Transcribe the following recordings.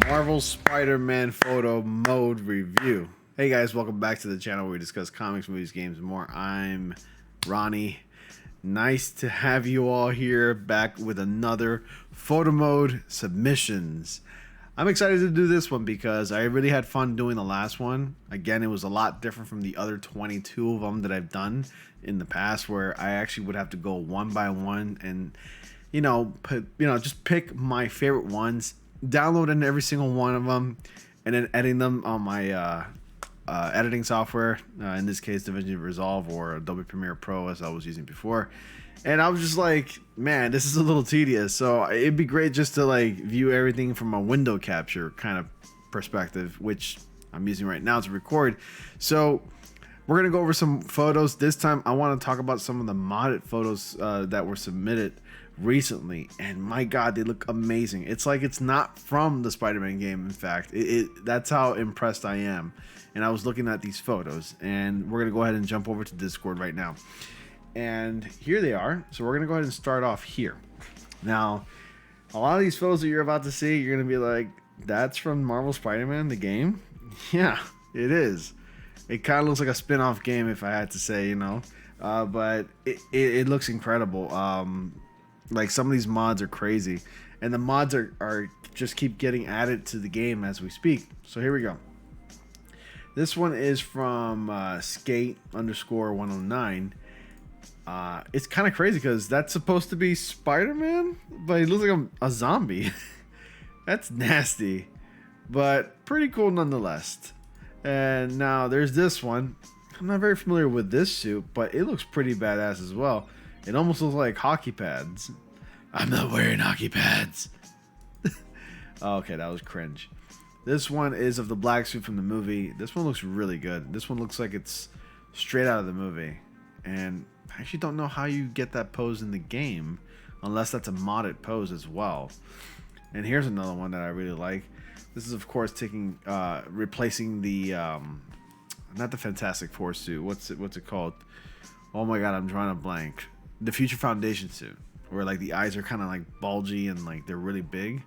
Marvel Spider-Man photo mode review. Hey guys, welcome back to the channel where we discuss comics, movies, games, and more. I'm Ronnie. Nice to have you all here back with another photo mode submissions. I'm excited to do this one because I really had fun doing the last one. Again, it was a lot different from the other 22 of them that I've done in the past, where I actually would have to go one by one and just pick my favorite ones, downloading every single one of them, and then editing them on my editing software, in this case DaVinci Resolve or Adobe Premiere Pro as I was using before. And I was just like, man, this is a little tedious, so it'd be great just to like view everything from a window capture kind of perspective, which I'm using right now to record. So we're gonna go over some photos. This time I want to talk about some of the modded photos that were submitted recently, and my god, they look amazing. It's like it's not from the Spider-Man game. In fact, that's how impressed I am. And I was looking at these photos, and we're gonna go ahead and jump over to Discord right now, and here they are. So we're gonna go ahead and start off here. Now, a lot of these photos that you're about to see, you're gonna be like, that's from Marvel Spider-Man the game. Yeah, it is. It kind of looks like a spin-off game, if I had to say, but it looks incredible. Like, some of these mods are crazy, and the mods are just keep getting added to the game as we speak. So here we go. This one is from skate_109. It's kind of crazy because that's supposed to be Spider-Man, but he looks like a zombie. That's nasty, but pretty cool nonetheless. And now there's this one. I'm not very familiar with this suit, but it looks pretty badass as well. It almost looks like hockey pads. I'm not wearing hockey pads. Okay, that was cringe. This one is of the black suit from the movie. This one looks really good. This one looks like it's straight out of the movie. And I actually don't know how you get that pose in the game, unless that's a modded pose as well. And here's another one that I really like. This is, of course, replacing the not the Fantastic Four suit. What's it called? Oh my god, I'm drawing a blank. The Future Foundation suit, where like the eyes are kind of like bulgy and like they're really big.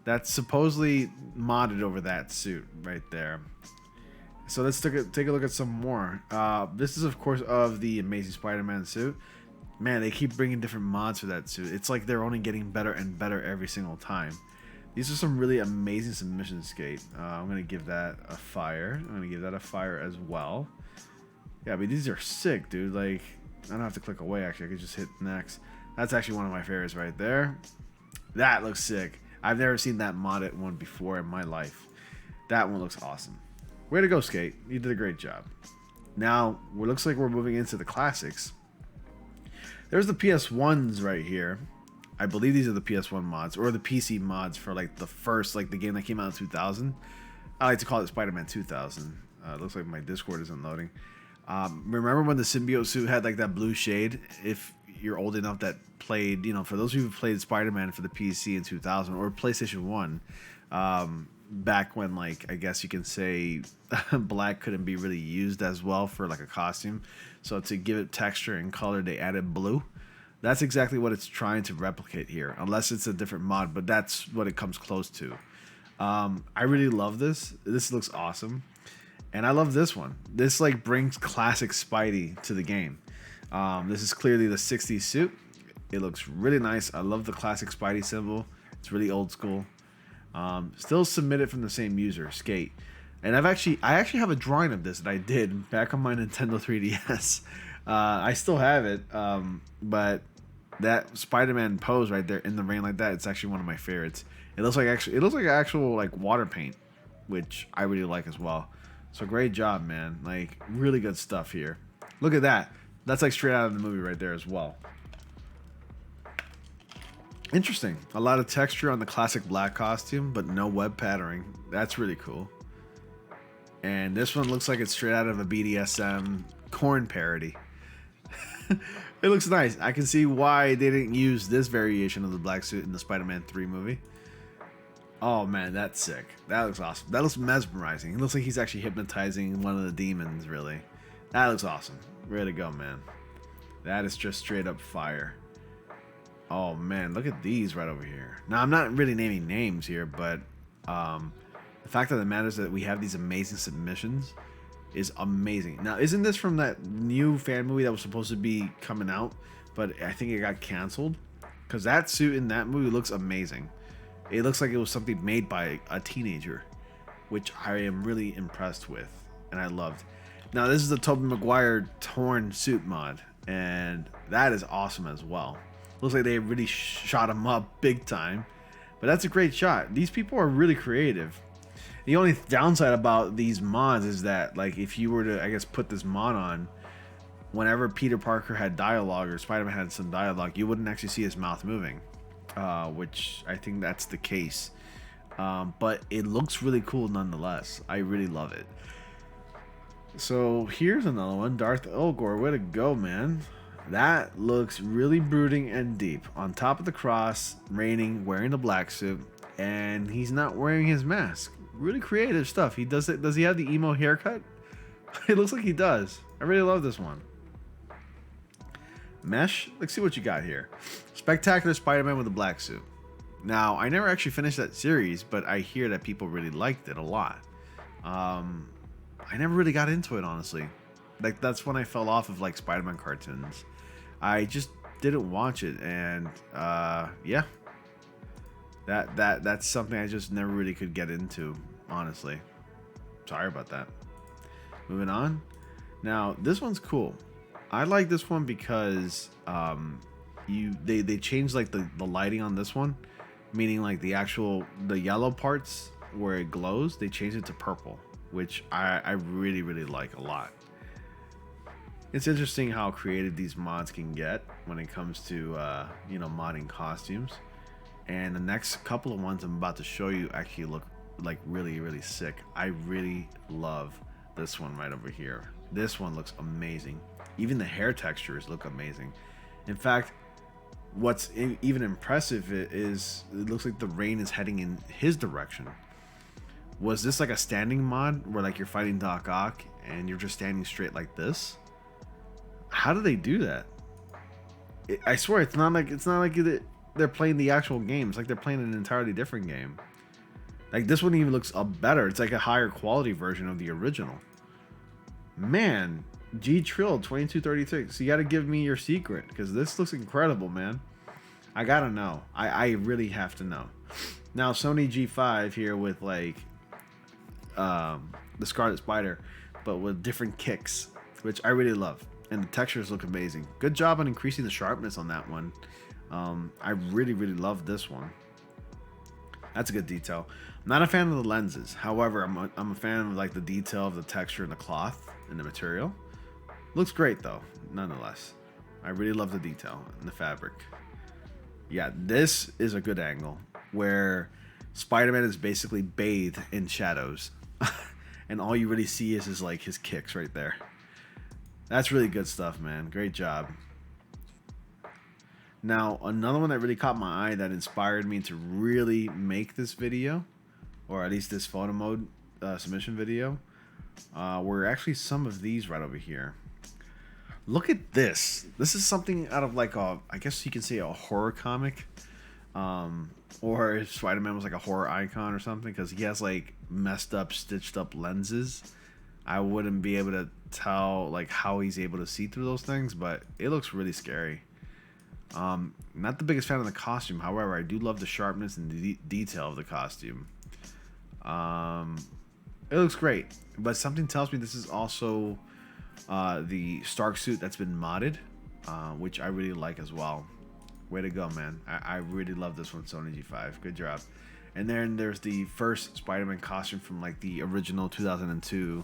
That's supposedly modded over that suit right there. So let's take a look at some more. This is, of course, of the Amazing Spider-Man suit. Man, they keep bringing different mods for that suit. It's like they're only getting better and better every single time. These are some really amazing submissions, Skate. I'm going to give that a fire. I'm going to give that a fire as well. Yeah, but these are sick, dude. Like, I don't have to click away, actually. I could just hit next. That's actually one of my favorites right there. That looks sick. I've never seen that modded one before in my life. That one looks awesome. Way to go, Skate. You did a great job. Now, it looks like we're moving into the classics. There's the PS1s right here. I believe these are the PS1 mods, or the PC mods for like the first, like the game that came out in 2000. I like to call it Spider-Man 2000. It looks like my Discord isn't loading. Remember when the symbiote suit had like that blue shade? If you're old enough that played, for those of you who played Spider-Man for the PC in 2000 or PlayStation 1, back when, like, I guess you can say black couldn't be really used as well for like a costume. So to give it texture and color, they added blue. That's exactly what it's trying to replicate here, unless it's a different mod, but that's what it comes close to. I really love this. This looks awesome. And I love this one. This like brings classic Spidey to the game. This is clearly the 60s suit. It looks really nice. I love the classic Spidey symbol. It's really old school. Still submitted from the same user, Skate. And I actually have a drawing of this that I did back on my Nintendo 3DS. I still have it, but that Spider-Man pose right there in the rain like that, it's actually one of my favorites. It looks like actual like water paint, which I really like as well. So great job, man. Like, really good stuff here. Look at that. That's like straight out of the movie right there as well. Interesting. A lot of texture on the classic black costume, but no web patterning. That's really cool. And this one looks like it's straight out of a BDSM corn parody. It looks nice. I can see why they didn't use this variation of the black suit in the Spider-Man 3 movie. Oh man, that's sick. That looks awesome. That looks mesmerizing. It looks like he's actually hypnotizing one of the demons, really. That looks awesome. Way to go, man. That is just straight up fire. Oh man, look at these right over here. Now, I'm not really naming names here, but The fact of the matter is that we have these amazing submissions is amazing. Now, isn't this from that new fan movie that was supposed to be coming out, but I think it got canceled? Because that suit in that movie looks amazing. It looks like it was something made by a teenager, which I am really impressed with, and I loved. Now, this is the Tobey Maguire torn suit mod, and that is awesome as well. Looks like they really shot him up big time, but that's a great shot. These people are really creative. The only downside about these mods is that, like, if you were to, I guess, put this mod on, whenever Peter Parker had dialogue or Spider-Man had some dialogue, you wouldn't actually see his mouth moving, which I think that's the case. But it looks really cool nonetheless. I really love it. So here's another one, Darth Elgor. Way to go, man. That looks really brooding and deep. On top of the cross, raining, wearing the black suit, and he's not wearing his mask. Really creative stuff. He does it. Does he have the emo haircut? It looks like he does. I really love this one. Mesh. Let's see what you got here. Spectacular Spider-Man with a black suit. Now, I never actually finished that series, but I hear that people really liked it a lot. I never really got into it, honestly. Like, that's when I fell off of, like, Spider-Man cartoons. I just didn't watch it, and yeah. That's something I just never really could get into, honestly. Sorry about that. Moving on. Now, this one's cool. I like this one because they changed, like, the lighting on this one, meaning, like, the yellow parts where it glows, they changed it to purple, which I really like a lot. It's interesting how creative these mods can get when it comes to modding costumes. And the next couple of ones I'm about to show you actually look like really sick. I really love this one right over here. This one looks amazing. Even the hair textures look amazing. In fact, what's even impressive is it looks like the rain is heading in his direction. Was this like a standing mod where, like, you're fighting Doc Ock and you're just standing straight like this? How do they do that? I swear it's not like they're playing the actual game. It's like they're playing an entirely different game. Like, this one even looks better. It's like a higher quality version of the original. Man, G Trill 2236. You got to give me your secret, because this looks incredible, man. I gotta know. I really have to know. Now, Sony G5 here with, like, the Scarlet Spider, but with different kicks, which I really love. And the textures look amazing. Good job on increasing the sharpness on that one. I really love this one. That's a good detail. I'm not a fan of the lenses. However, I'm a fan of, like, the detail of the texture and the cloth and the material. Looks great though, nonetheless. I really love the detail and the fabric. Yeah, this is a good angle where Spider-Man is basically bathed in shadows. And all you really see is like his kicks right there. That's really good stuff, man. Great job. Now, another one that really caught my eye that inspired me to really make this video, or at least this photo mode submission video, were actually some of these right over here. Look at this. This is something out of, like, I guess you can say a horror comic. Or if Spider-Man was like a horror icon or something, because he has, like, messed up, stitched up lenses. I wouldn't be able to tell, like, how he's able to see through those things, but it looks really scary. Not the biggest fan of the costume. However, I do love the sharpness and the detail of the costume. It looks great, but something tells me this is also the Stark suit that's been modded, which I really like as well. Way to go, man. I really love this one, Sony G5. Good job. And then there's the first Spider-Man costume from, like, the original 2002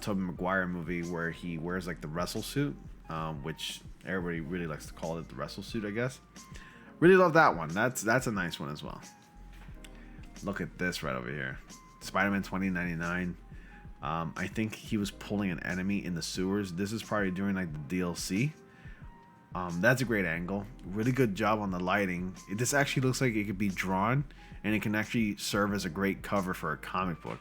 Tobey Maguire movie, where he wears, like, the wrestle suit, which everybody really likes to call it the wrestle suit, I guess. Really love that one. That's a nice one as well. Look at this right over here. Spider-Man 2099. I think he was pulling an enemy in the sewers. This is probably during, like, the DLC. That's a great angle. Really good job on the lighting. This actually looks like it could be drawn, and it can actually serve as a great cover for a comic book.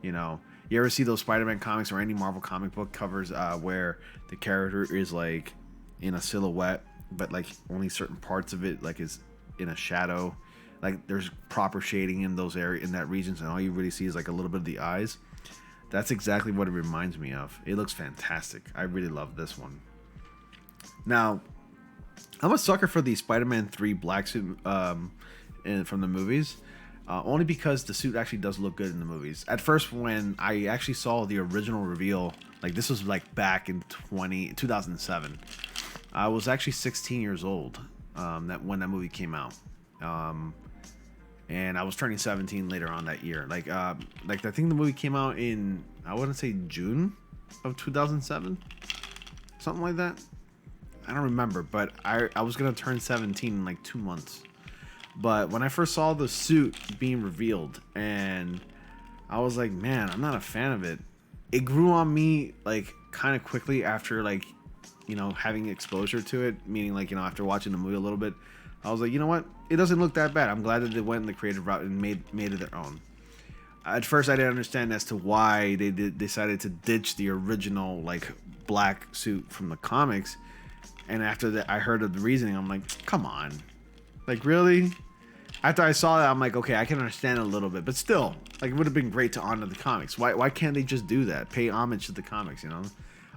You know, you ever see those Spider-Man comics or any Marvel comic book covers where the character is, like, in a silhouette, but, like, only certain parts of it, like, is in a shadow, like there's proper shading in those in that regions, and all you really see is like a little bit of the eyes. That's exactly what it reminds me of. It looks fantastic. I really love this one. Now, I'm a sucker for the Spider-Man 3 black suit from the movies. Only because the suit actually does look good in the movies. At first, when I actually saw the original reveal, like this was like back in 2007, I was actually 16 years old when that movie came out. And I was turning 17 later on that year. Like I think the movie came out in, I wouldn't say June of 2007, something like that. I don't remember, but I was gonna turn 17 in like 2 months. But when I first saw the suit being revealed, and I was like, man, I'm not a fan of it. It grew on me like kind of quickly after, like, you know, having exposure to it, meaning like, you know, after watching the movie a little bit. I was like, you know what? It doesn't look that bad. I'm glad that they went in the creative route and made it their own. At first, I didn't understand as to why they decided to ditch the original like black suit from the comics. And after that, I heard of the reasoning. I'm like, come on, like really? After I saw that, I'm like, okay, I can understand a little bit, but still, like it would have been great to honor the comics. Why can't they just do that? Pay homage to the comics, you know?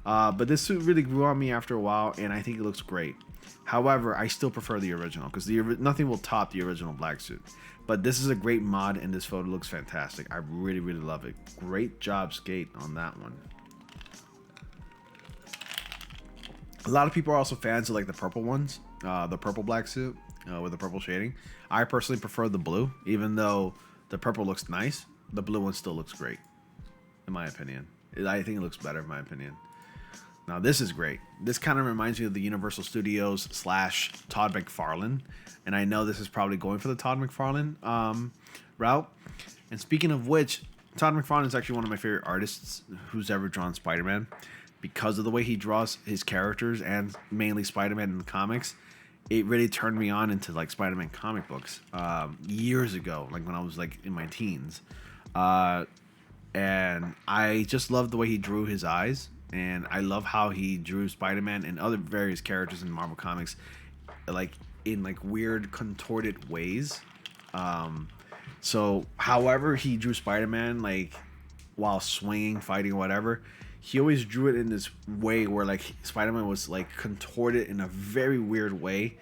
But this suit really grew on me after a while, and I think it looks great. However, I still prefer the original because nothing will top the original black suit. But this is a great mod, and this photo looks fantastic. I really, really love it. Great job, Skate, on that one. A lot of people are also fans of like the purple ones, the purple black suit with the purple shading. I personally prefer the blue, even though the purple looks nice. The blue one still looks great, in my opinion. I think it looks better, in my opinion. Now this is great. This kind of reminds me of the Universal Studios / Todd McFarlane, and I know this is probably going for the Todd McFarlane route. And speaking of which, Todd McFarlane is actually one of my favorite artists who's ever drawn Spider-Man, because of the way he draws his characters and mainly Spider-Man in the comics. It really turned me on into like Spider-Man comic books years ago, like when I was like in my teens, and I just loved the way he drew his eyes. And I love how he drew Spider-Man and other various characters in Marvel Comics, like in like weird contorted ways. So however he drew Spider-Man, like while swinging, fighting, or whatever, he always drew it in this way where like Spider-Man was like contorted in a very weird way.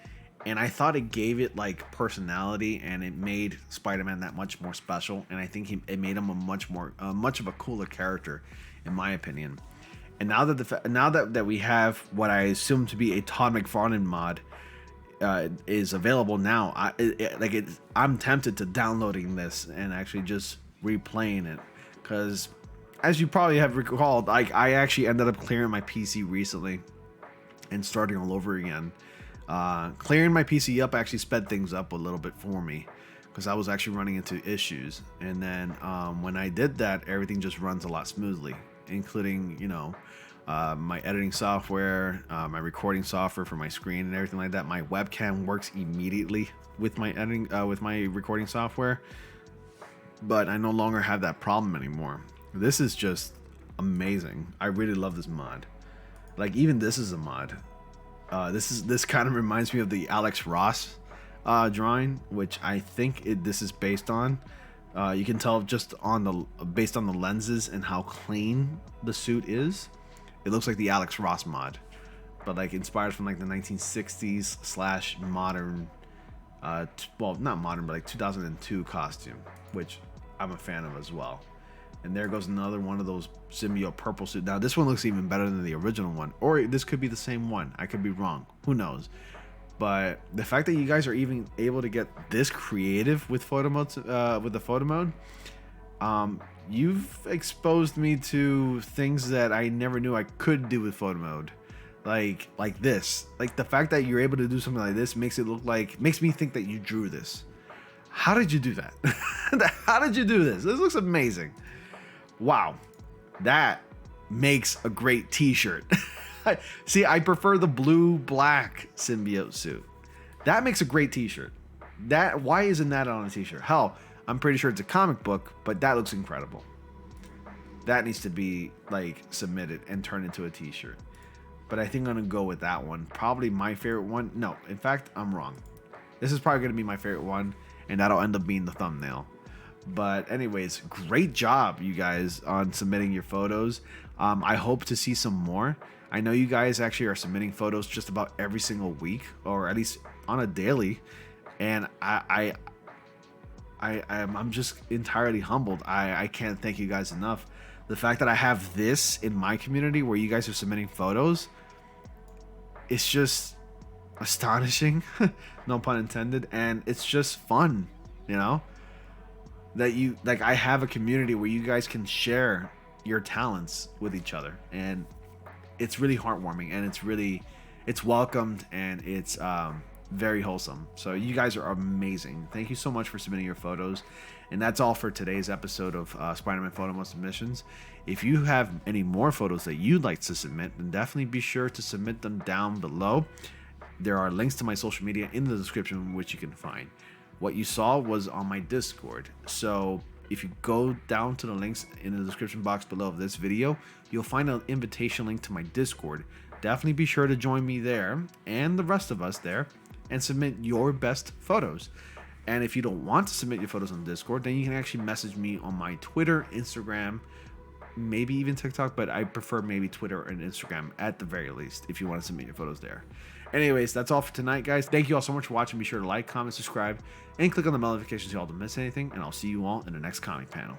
And I thought it gave it like personality, and it made Spider-Man that much more special. And I think it made him a much of a cooler character, in my opinion. And now that we have what I assume to be a Todd McFarlane mod is available now, I'm tempted to downloading this and actually just replaying it, because as you probably have recalled, I actually ended up clearing my PC recently and starting all over again. Clearing my PC up actually sped things up a little bit for me, because I was actually running into issues. And then when I did that, everything just runs a lot smoothly, including, you know, my editing software, my recording software for my screen and everything like that. My webcam works immediately with my editing, with my recording software, but I no longer have that problem anymore. This is just amazing. I really love this mod. Like, even this is a mod. This kind of reminds me of the Alex Ross drawing, which I think this is based on. You can tell just based on the lenses and how clean the suit is. It looks like the Alex Ross mod, but like inspired from like the 1960s / modern, well, not modern, but like 2002 costume, which I'm a fan of as well. And there goes another one of those symbiote purple suit. Now this one looks even better than the original one, or this could be the same one. I could be wrong. Who knows? But the fact that you guys are even able to get this creative with photo modes, with the photo mode, you've exposed me to things that I never knew I could do with photo mode. Like this. Like the fact that you're able to do something like this makes me think that you drew this. How did you do that? How did you do this? This looks amazing. Wow. That makes a great t-shirt. See, I prefer the blue-black symbiote suit. That makes a great t-shirt. Why isn't that on a t-shirt? Hell, I'm pretty sure it's a comic book, but that looks incredible. That needs to be like submitted and turned into a t-shirt. But I think I'm gonna go with that one. Probably my favorite one. No, in fact, I'm wrong. This is probably gonna be my favorite one, and that'll end up being the thumbnail. But anyways, great job, you guys, on submitting your photos. I hope to see some more. I know you guys actually are submitting photos just about every single week, or at least on a daily, and I'm just entirely humbled. I can't thank you guys enough. The fact that I have this in my community where you guys are submitting photos, it's just astonishing. No pun intended. And it's just fun, you know, that you, like, I have a community where you guys can share your talents with each other, and it's really heartwarming, and it's welcomed, and it's very wholesome. So you guys are amazing. Thank you so much for submitting your photos. And that's all for today's episode of Spider-Man Photo Mode Submissions. If you have any more photos that you'd like to submit, then definitely be sure to submit them down below. There are links to my social media in the description, which you can find. What you saw was on my Discord. So if you go down to the links in the description box below of this video, you'll find an invitation link to my Discord. Definitely be sure to join me there and the rest of us there and submit your best photos. And if you don't want to submit your photos on Discord, then you can actually message me on my Twitter, Instagram, maybe even TikTok, but I prefer maybe Twitter and Instagram at the very least if you want to submit your photos there. Anyways, that's all for tonight, guys. Thank you all so much for watching. Be sure to like, comment, subscribe, and click on the notifications so you all don't miss anything. And I'll see you all in the next comic panel.